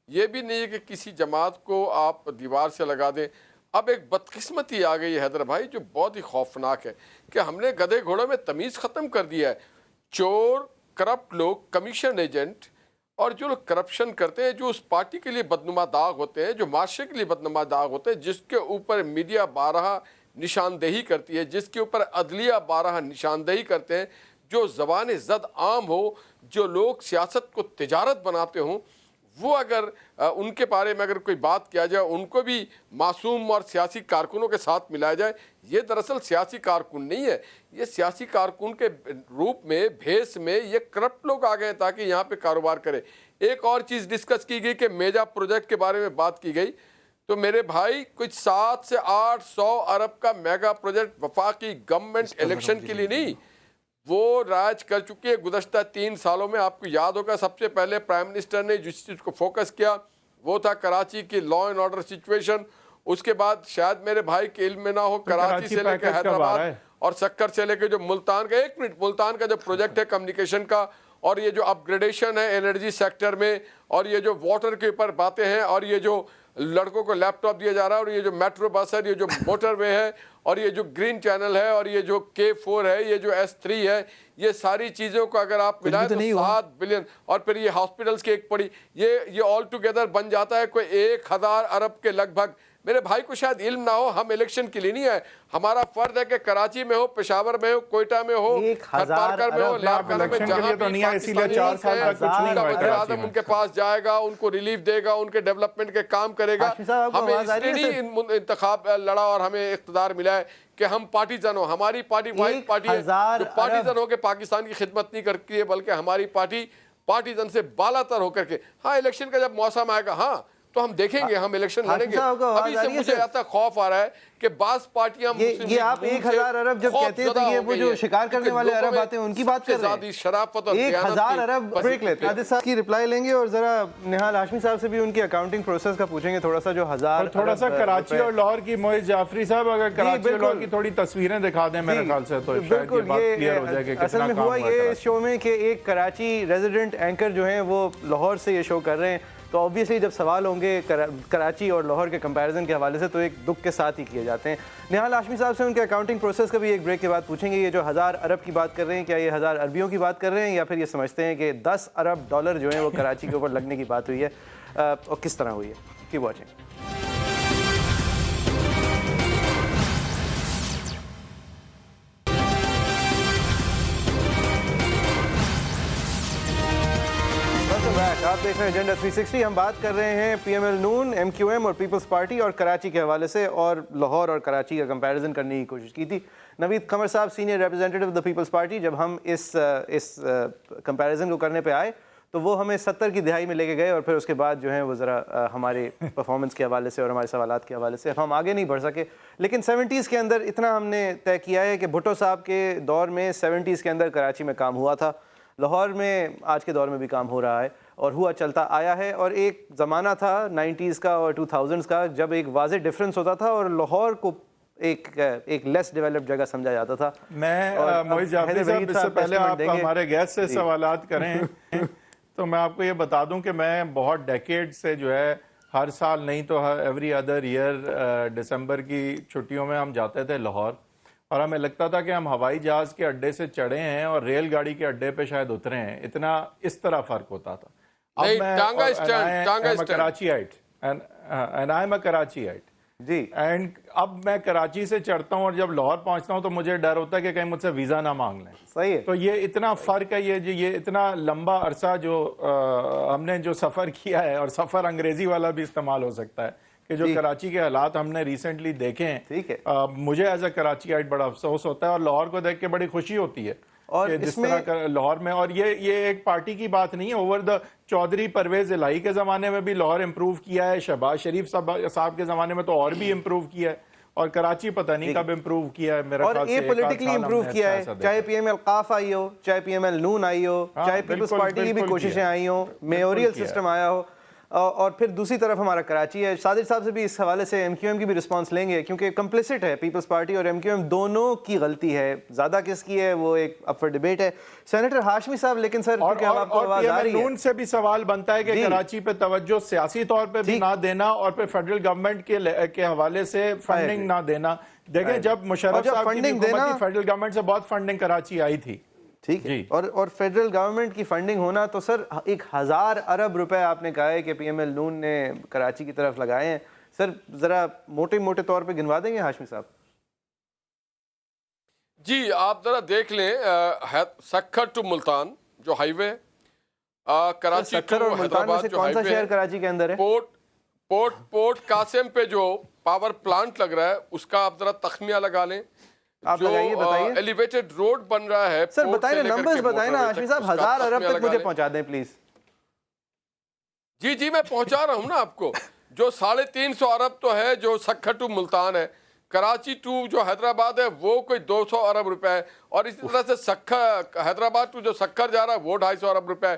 یہ بھی نہیں ہے کہ کسی جماعت کو آپ دیوار سے لگا دیں. اب ایک بدقسمتی آ گئی ہے حیدر بھائی جو بہت ہی خوفناک ہے کہ ہم نے گدھے گھوڑوں میں تمیز ختم کر دیا ہے. چور، کرپٹ لوگ، کمیشن ایجنٹ اور جو لوگ کرپشن کرتے ہیں، جو اس پارٹی کے لیے بدنما داغ ہوتے ہیں، جو معاشرے کے لیے بدنما داغ ہوتے ہیں، جس کے اوپر میڈیا بارہا نشاندہی کرتی ہے، جس کے اوپر عدلیہ بارہا نشاندہی کرتے ہیں، جو زبان زد عام ہو، جو لوگ سیاست کو تجارت بناتے ہوں، وہ اگر ان کے بارے میں اگر کوئی بات کیا جائے ان کو بھی معصوم اور سیاسی کارکنوں کے ساتھ ملایا جائے. یہ دراصل سیاسی کارکن نہیں ہے. یہ سیاسی کارکن کے روپ میں، بھیس میں یہ کرپٹ لوگ آ گئے ہیں تاکہ یہاں پہ کاروبار کرے. ایک اور چیز ڈسکس کی گئی کہ میجا پروجیکٹ کے بارے میں بات کی گئی. تو میرے بھائی کچھ 700 سے 800 ارب کا میگا پروجیکٹ وفاقی گورنمنٹ الیکشن کے لیے نہیں، وہ راج کر چکی ہے گزشتہ 3 سالوں میں. آپ کو یاد ہوگا سب سے پہلے پرائم منسٹر نے جس چیز کو فوکس کیا وہ تھا کراچی کی لا اینڈ آرڈر سچویشن. اس کے بعد شاید میرے بھائی کے علم میں نہ ہو، کراچی سے لے کے حیدرآباد اور سکر سے لے کے جو ملتان کا، ایک منٹ، ملتان کا جو پروجیکٹ ہے کمیونیکیشن کا، اور یہ جو اپ گریڈیشن ہے انرجی سیکٹر میں، اور یہ جو واٹر کے اوپر باتیں ہیں، اور یہ جو لڑکوں کو لیپ ٹاپ دیا جا رہا ہے، اور یہ جو میٹرو بس ہے، یہ جو موٹر وے ہے، اور یہ جو گرین چینل ہے، اور یہ جو K4 ہے، یہ جو S3 ہے، یہ ساری چیزوں کو اگر آپ ملائیں تو 7 بلین، اور پھر یہ ہاسپٹلز کی ایک پڑی، یہ آل ٹوگیدر بن جاتا ہے کوئی 1000 ارب کے لگ بھگ۔ میرے بھائی کو شاید علم نہ ہو، ہم الیکشن کے لیے نہیں ہے، ہمارا فرض ہے کہ کراچی میں ہو، پشاور میں ہو، کوئٹہ میں ہو، خطارکر میں ہو، لاڑکانہ میں، جہاں بھی پاکستانی ان کے پاس جائے گا، ان کو ریلیف دے گا، ان کے ڈیولپمنٹ کے کام کرے گا۔ ہمیں اس لیے نہیں انتخاب لڑا اور ہمیں اقتدار ملا ہے کہ ہم پارٹیزن ہو، ہماری پارٹی واحد پارٹی ہے جو پارٹیزن ہو کے پاکستان کی خدمت نہیں کرتی ہے، بلکہ ہماری پارٹی پارٹیزن سے بالا تر ہو کر کے، ہاں الیکشن کا جب موسم آئے گا، ہاں تو ہم دیکھیں گے، ہم الیکشن لڑیں گے۔ ابھی سے مجھے ایسا خوف آ رہا ہے کہ بعض پارٹیاں یہ آپ 1000 ارب جب کہتے تھے یہ وہ جو شکار کرنے والے عرب آتے ہیں ان کی بات کر رہے ہیں، شرافت اور 1000 ارب۔ بریک لیتے ہیں، عادل صاحب کی رپلائی لیں گے اور ذرا نہال ہاشمی صاحب سے بھی ان کی اکاؤنٹنگ پروسیس کا پوچھیں گے تھوڑا سا، جو 1000 تھوڑا سا کراچی اور لاہور کی معز جعفری صاحب اگر کراچی اور لاہور کی تھوڑی تصویریں دکھا دیں میرے خیال سے تو شاید یہ بات کلیئر ہو جائے کہ کتنا اصل میں کام ہوا یہ اس شو میں کہ ایک کراچی ریزیڈنٹ اینکر جو ہیں وہ لاہور سے یہ شو کر رہے ہیں، تو آبویسلی جب سوال ہوں گے کراچی اور لاہور کے کمپیریزن کے حوالے سے تو ایک دکھ کے ساتھ ہی کیے جاتے ہیں۔ نہال ہاشمی صاحب سے ان کے اکاؤنٹنگ پروسیس کا بھی ایک بریک کے بعد پوچھیں گے، یہ جو 1000 ارب کی بات کر رہے ہیں کیا یہ 1000 عربیوں کی بات کر رہے ہیں یا پھر یہ سمجھتے ہیں کہ 10 ارب ڈالر جو ہیں وہ کراچی کے اوپر لگنے کی بات ہوئی ہے اور کس طرح ہوئی ہے؟ Keep watching. آپ دیکھ رہے ہیں ایجنڈا 360، ہم بات کر رہے ہیں پی ایم ایل نون، MQM اور پیپلز پارٹی اور کراچی کے حوالے سے، اور لاہور اور کراچی کا کمپیریزن کرنے کی کوشش کی تھی۔ نوید قمر صاحب senior representative of the Peoples Party, جب ہم اس کمپیریزن کو کرنے پہ آئے تو وہ ہمیں 70 کی دہائی میں لے کے گئے، اور پھر اس کے بعد جو ہیں وہ ذرا ہمارے پرفارمنس کے حوالے سے اور ہمارے سوالات کے حوالے سے ہم آگے نہیں بڑھ سکے، لیکن 70s کے اندر اتنا ہم نے طے کیا ہے کہ بھٹو صاحب کے دور میں 70s کے اندر کراچی میں کام ہوا تھا، لاہور میں آج کے دور میں بھی کام ہو رہا ہے اور ہوا چلتا آیا ہے، اور ایک زمانہ تھا 90s کا اور 2000s کا جب ایک واضح ڈفرنس ہوتا تھا اور لاہور کو ایک لیس ڈیولپڈ جگہ سمجھا جاتا تھا۔ میں معز جعفری صاحب اس سے پہلے آپ ہمارے گیسٹ سے سوالات کریں تو میں آپ کو یہ بتا دوں کہ میں بہت ڈیکیڈ سے جو ہے ہر سال نہیں تو ایوری ادر ایئر دسمبر کی چھٹیوں میں ہم جاتے تھے لاہور، اور ہمیں لگتا تھا کہ ہم ہوائی جہاز کے اڈے سے چڑھے ہیں اور ریل گاڑی کے اڈے پہ شاید اترے ہیں، اتنا اس طرح فرق ہوتا تھا۔ جی، اینڈ اب میں کراچی سے چڑھتا ہوں اور جب لاہور پہنچتا ہوں تو مجھے ڈر ہوتا ہے کہ کہیں مجھ سے ویزا نہ مانگ لیں۔ صحیح ہے، تو یہ اتنا فرق ہے، یہ اتنا لمبا عرصہ جو ہم نے جو سفر کیا ہے، اور سفر انگریزی والا بھی استعمال ہو سکتا ہے کہ جو کراچی کے حالات ہم نے ریسنٹلی دیکھے ہیں، ٹھیک ہے، مجھے ایز اے کراچی آئٹ بڑا افسوس ہوتا ہے اور لاہور کو دیکھ کے بڑی خوشی ہوتی ہے اور جس طرح لاہور میں، اور یہ ایک پارٹی کی بات نہیں ہے، اوور دا چودھری پرویز الہی کے زمانے میں بھی لاہور امپروو کیا ہے، شہباز شریف صاحب کے زمانے میں تو اور بھی امپروو کیا ہے، اور کراچی پتہ نہیں کب امپروو کیا ہے، میرا خیال سے اور یہ پولیٹیکلی امپروو کیا ہے، چاہے پی ایم ایل قاف آئی ہو، چاہے پی ایم ایل نون آئی ہو، چاہے پیپلز پارٹی کی بھی کوششیں آئی ہوں، میوریل سسٹم آیا ہو، اور پھر دوسری طرف ہمارا کراچی ہے۔ صادق صاحب سے بھی اس حوالے سے MQM کی بھی رسپانس لیں گے کیونکہ کمپلیسٹ ہے پیپلز پارٹی اور MQM دونوں کی غلطی ہے، زیادہ کس کی ہے وہ ایک اپ فار ڈیبیٹ ہے۔ سینیٹر ہاشمی صاحب، لیکن سر کیونکہ ہم آپ کو آواز آ رہی ہے، نون سے بھی سوال بنتا ہے کہ کراچی پہ توجہ سیاسی طور پہ بھی نہ دینا اور پھر فیڈرل گورنمنٹ کے حوالے سے فنڈنگ نہ دینا۔ دیکھیں جب مشرف صاحب کی حکومت تھی، فیڈرل گورنمنٹ سے بہت فنڈنگ کراچی آئی تھی، ٹھیک ہے، اور فیڈرل گورنمنٹ کی فنڈنگ ہونا تو سر 1000 ارب روپے آپ نے کہا ہے کہ پی ایم ایل نون نے کراچی کی طرف لگائے ہیں، سر ذرا موٹے طور پہ گنوا دیں گے ہاشمی صاحب؟ جی آپ ذرا دیکھ لیں سکھر ٹو ملتان جو highway, Karachi to Hyderabad جو ہائی وے، شہر کراچی کے اندر ہے، پورٹ قاسم پہ جو پاور پلانٹ لگ رہا ہے اس کا آپ ذرا تخمینہ لگا لیں، جو ایلیویٹڈ روڈ بن رہا ہے۔ سر بتائیں نا، نمبرز بتائیں نا ہاشمی صاحب، 1000 ارب تک مجھے پہنچا دیں پلیز۔ جی میں پہنچا رہا ہوں نا آپ کو، جو 350 ارب تو ہے جو سکھر ٹو ملتان ہے، کراچی ٹو جو حیدرآباد ہے وہ کوئی 200 ارب روپے ہے، اور اسی طرح سے حیدرآباد ٹو جو سکھر جا رہا ہے وہ 250 ارب روپے ہے،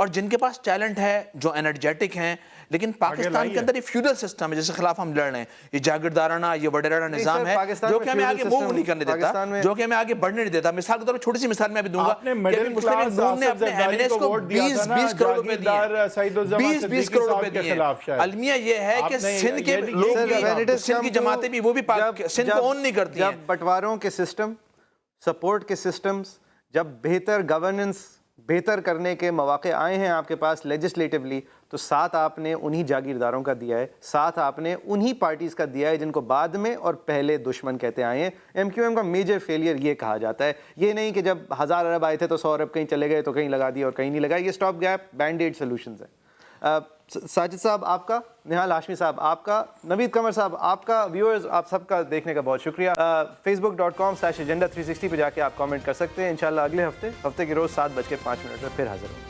اور جن کے پاس ٹیلنٹ ہے, جو انرجیٹک ہیں, لیکن پاکستان کے اندر یہ فیوڈل سسٹم ہے جس کے خلاف ہم لڑ رہے ہیں, یہ جاگیردارانہ, یہ وڈیرانہ نظام ہے جو کہ ہمیں آگے موو نہیں کرنے دیتا, جو کہ ہمیں آگے بڑھنے نہیں دیتا. مثال کے طور پر چھوٹی سی مثال میں ابھی دوں گا کہ مسلم لیگ نون نے اپنے ایم این ایس کو 20 کروڑ روپے دیے, 20 کروڑ روپے دیے. المیہ یہ ہے کہ سندھ کے لوگ, سندھ کی جماعتیں بھی وہ بھی سندھ کو اون نہیں کرتی ہیں. جب بٹواروں کے سسٹم, سپورٹ کے سسٹمز, جب بہتر گورننس بہتر کرنے کے مواقع آئے ہیں آپ کے پاس لیجسلیٹولی, تو ساتھ آپ نے انہی جاگیرداروں کا دیا ہے, ساتھ آپ نے انہی پارٹیز کا دیا ہے جن کو بعد میں اور پہلے دشمن کہتے آئے ہیں. ایم کیو ایم کا میجر فیلئر یہ کہا جاتا ہے, یہ نہیں کہ جب 1000 ارب آئے تھے تو 100 ارب کہیں چلے گئے تو کہیں لگا دیا اور کہیں نہیں لگا. یہ stop gap band aid solutions ہیں. ساجد صاحب آپ کا, نہال ہاشمی صاحب آپ کا, نوید قمر صاحب آپ کا, ویورز آپ سب کا دیکھنے کا بہت شکریہ. facebook.com/agenda360 پہ جا کے آپ کامنٹ کر سکتے ہیں. انشاءاللہ اگلے ہفتے کے روز 7:05 پہ پھر حاضر ہوں.